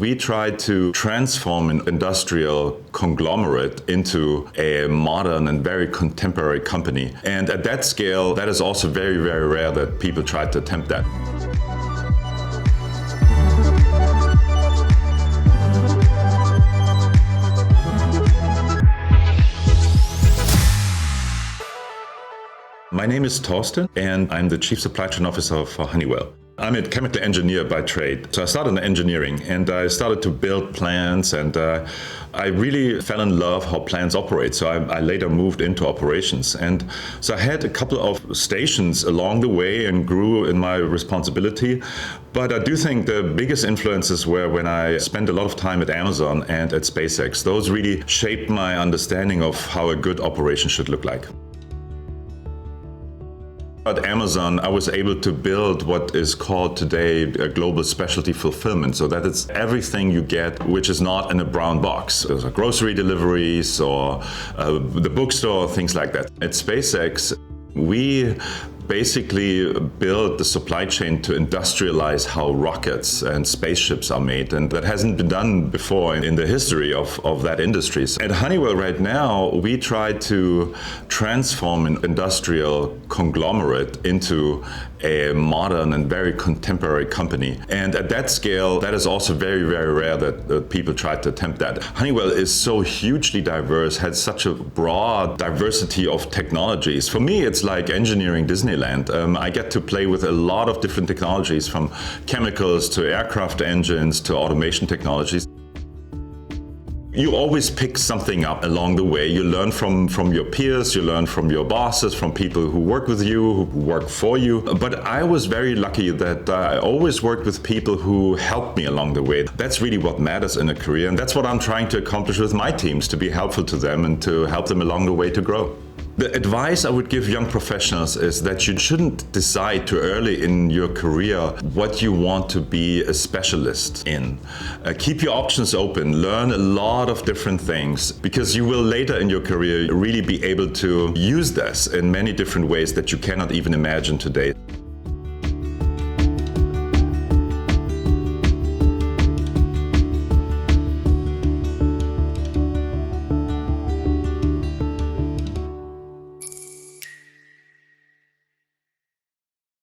we tried to transform an industrial conglomerate into a modern and very contemporary company. And at that scale, that is also very, very rare that people try to attempt that. My name is Torsten, and I'm the Chief Supply Chain Officer for Honeywell. I'm a chemical engineer by trade. So I started in engineering, and I started to build plants, and I really fell in love how plants operate. So I later moved into operations. And so I had a couple of stations along the way and grew in my responsibility. But I do think the biggest influences were when I spent a lot of time at Amazon and at SpaceX. Those really shaped my understanding of how a good operation should look like. At Amazon, I was able to build what is called today a global specialty fulfillment, so that it's everything you get which is not in a brown box. There's grocery deliveries or the bookstore, things like that. At SpaceX, we basically build the supply chain to industrialize how rockets and spaceships are made, and that hasn't been done before in the history of that industry. So at Honeywell right now, we try to transform an industrial conglomerate into a modern and very contemporary company. And at that scale, that is also very, very rare that people try to attempt that. Honeywell is so hugely diverse, has such a broad diversity of technologies. For me, it's like engineering Disneyland. I get to play with a lot of different technologies, from chemicals to aircraft engines to automation technologies. You always pick something up along the way. You learn from your peers, you learn from your bosses, from people who work with you, who work for you. But I was very lucky that I always worked with people who helped me along the way. That's really what matters in a career, and that's what I'm trying to accomplish with my teams, to be helpful to them and to help them along the way to grow. The advice I would give young professionals is that you shouldn't decide too early in your career what you want to be a specialist in. Keep your options open, learn a lot of different things, because you will later in your career really be able to use this in many different ways that you cannot even imagine today.